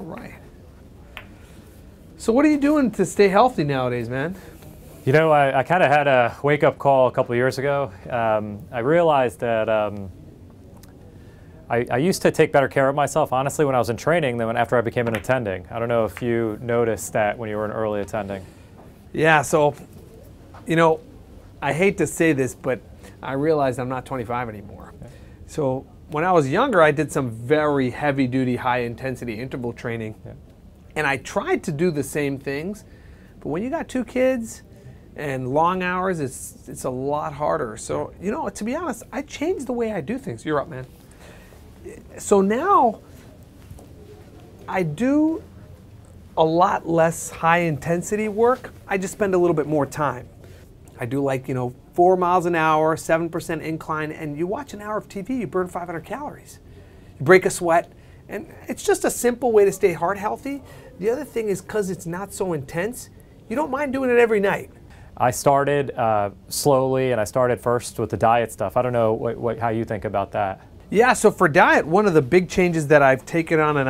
All right. So what are you doing to stay healthy nowadays, man? You know, I kind of had a wake-up call a couple of years ago. I realized that I used to take better care of myself, honestly, when I was in training than after I became an attending. I don't know if you noticed that when you were an early attending. Yeah, so, you know, I hate to say this, but I realized I'm not 25 anymore. Yeah. So when I was younger, I did some very heavy-duty, high-intensity interval training. Yeah. And I tried to do the same things, but when you got 2 kids and long hours, it's a lot harder. So, you know, to be honest, I changed the way I do things. You're up, man. So now I do a lot less high-intensity work. I just spend a little bit more time. I do, like, you know, 4 miles an hour, 7% incline, and you watch an hour of TV, you burn 500 calories. You break a sweat, and it's just a simple way to stay heart healthy. The other thing is, because it's not so intense, you don't mind doing it every night. I started slowly, and I started first with the diet stuff. I don't know how you think about that. Yeah, so for diet, one of the big changes that I've taken on and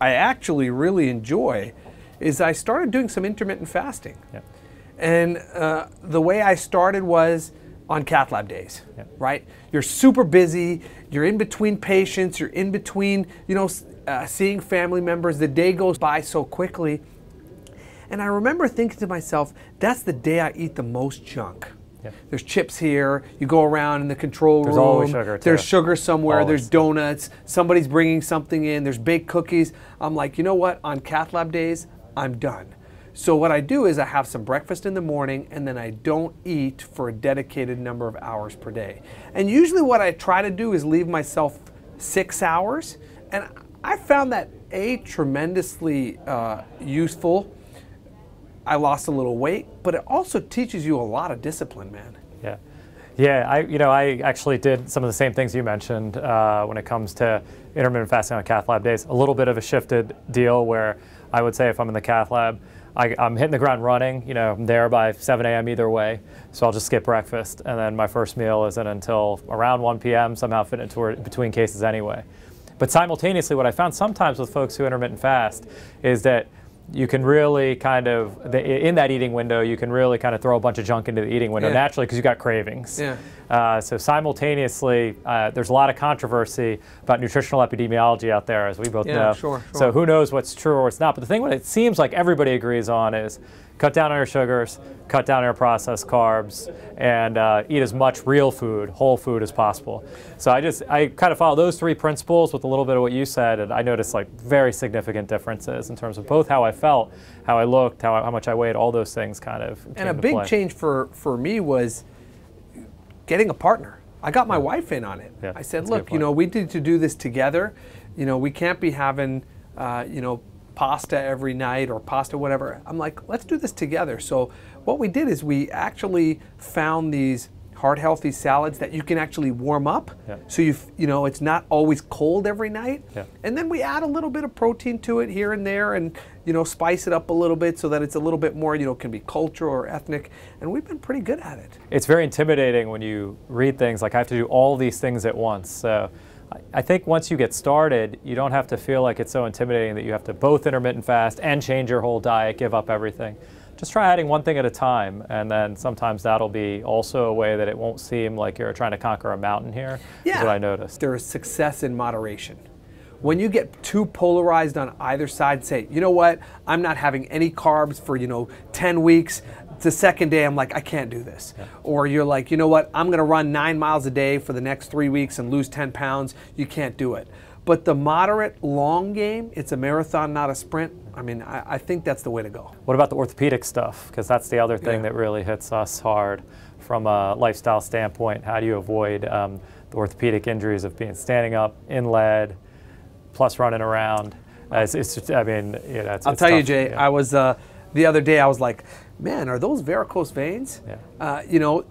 I actually really enjoy is I started doing some intermittent fasting. Yeah. And the way I started was on cath lab days, yeah. Right? You're super busy, you're in between patients, you're in between, you know, seeing family members. The day goes by so quickly. And I remember thinking to myself, that's the day I eat the most junk. Yeah. There's chips here, you go around in the control room. There's always sugar, too. There's sugar somewhere, always. There's donuts, somebody's bringing something in, there's baked cookies. I'm like, you know what, on cath lab days, I'm done. So what I do is I have some breakfast in the morning and then I don't eat for a dedicated number of hours per day. And usually what I try to do is leave myself 6 hours. And I found that tremendously useful. I lost a little weight, but it also teaches you a lot of discipline, man. Yeah. Yeah, I actually did some of the same things you mentioned when it comes to intermittent fasting on cath lab days. A little bit of a shifted deal where I would say if I'm in the cath lab, I'm hitting the ground running, you know, I'm there by 7 a.m. either way, so I'll just skip breakfast, and then my first meal isn't until around 1 p.m., somehow fit into between cases anyway. But simultaneously, what I found sometimes with folks who intermittent fast is that you can really kind of, in that eating window, you can really kind of throw a bunch of junk into the eating window, yeah. Naturally, because you got cravings. Yeah. So simultaneously, there's a lot of controversy about nutritional epidemiology out there, as we both know. Sure. So who knows what's true or what's not. But the thing that it seems like everybody agrees on is cut down on your sugars, cut down on your processed carbs, and eat as much real food, whole food as possible. So I kind of follow those 3 principles with a little bit of what you said, and I noticed like very significant differences in terms of both how I felt, how I looked, how much I weighed, all those things kind of came And a to big play. change for me was getting a partner. I got my wife in on it. Yeah, I said, look, you know, we need to do this together. You know, we can't be having, you know, pasta every night or pasta whatever. I'm like, let's do this together. So what we did is we actually found these heart healthy salads that you can actually warm up. Yeah. So you know, it's not always cold every night. Yeah. And then we add a little bit of protein to it here and there and, you know, spice it up a little bit so that it's a little bit more, you know, can be cultural or ethnic. And we've been pretty good at it. It's very intimidating when you read things like I have to do all these things at once. So I think once you get started, you don't have to feel like it's so intimidating that you have to both intermittent fast and change your whole diet, give up everything. Just try adding one thing at a time, and then sometimes that'll be also a way that it won't seem like you're trying to conquer a mountain here. Yeah. Is what I noticed. There is success in moderation. When you get too polarized on either side, say, you know what, I'm not having any carbs for, you know, 10 weeks. The second day, I'm like, I can't do this. Yeah. Or you're like, you know what, I'm going to run 9 miles a day for the next 3 weeks and lose 10 pounds. You can't do it. But the moderate long game, it's a marathon, not a sprint. I mean, I think that's the way to go. What about the orthopedic stuff? Because that's the other thing that really hits us hard from a lifestyle standpoint. How do you avoid the orthopedic injuries of being standing up, in lead, plus running around? It's just, I mean, you know, I'll tell you, Jay, I was, the other day, I was like, man, are those varicose veins? Yeah. You know,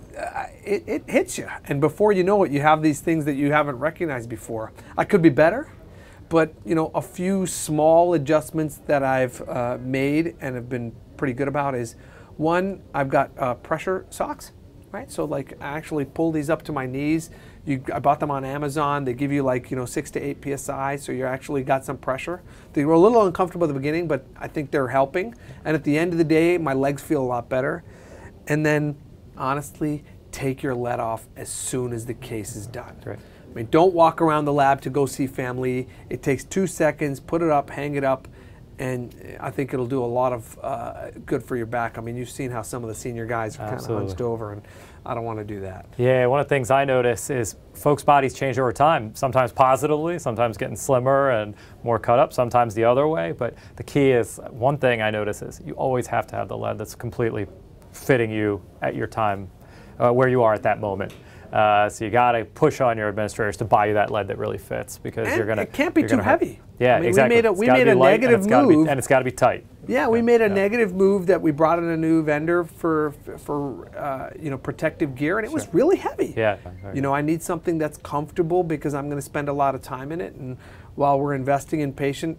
it hits you. And before you know it, you have these things that you haven't recognized before. I could be better, but, you know, a few small adjustments that I've made and have been pretty good about is, one, I've got pressure socks, right? So, like, I actually pull these up to my knees, I bought them on Amazon. They give you like 6 to 8 psi, so you actually got some pressure. They were a little uncomfortable at the beginning, but I think they're helping. And at the end of the day, my legs feel a lot better. And then, honestly, take your lead off as soon as the case is done. Right. I mean, don't walk around the lab to go see family. It takes 2 seconds. Put it up, hang it up, and I think it'll do a lot of good for your back. I mean, you've seen how some of the senior guys are kind of hunched over, and I don't want to do that. Yeah, one of the things I notice is folks' bodies change over time, sometimes positively, sometimes getting slimmer and more cut up, sometimes the other way. But the key is, one thing I notice is you always have to have the lead that's completely fitting you at your time, where you are at that moment. So you got to push on your administrators to buy you that lead that really fits, because and you're going to. It can't be too heavy. Yeah, I mean, exactly. We made a negative move, and it's got to be tight. Yeah, we made a negative move that we brought in a new vendor for protective gear, and it was really heavy. Yeah. I need something that's comfortable because I'm going to spend a lot of time in it, and while we're investing in patient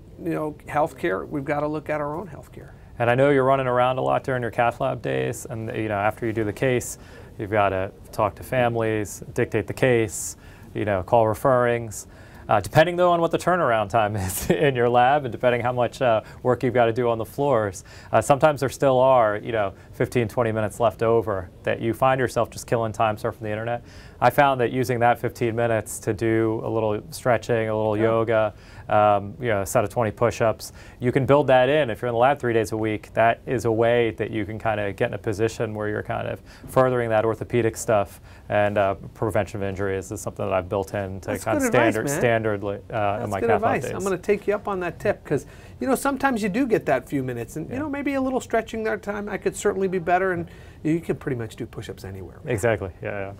healthcare, we've got to look at our own healthcare. And I know you're running around a lot during your cath lab days, and after you do the case, you've got to talk to families, dictate the case, call referrings. Depending, though, on what the turnaround time is in your lab, and depending how much work you've got to do on the floors, sometimes there still are, 15, 20 minutes left over that you find yourself just killing time surfing the internet. I found that using that 15 minutes to do a little stretching, a little yoga, a set of 20 push-ups, you can build that in. If you're in the lab 3 days a week, that is a way that you can kind of get in a position where you're kind of furthering that orthopedic stuff, and prevention of injuries is something that I've built in to kind of standardly in my cath lab days. I'm going to take you up on that tip, because sometimes you do get that few minutes, and maybe a little stretching that time I could certainly be better, and you can pretty much do push-ups anywhere. Exactly. Yeah.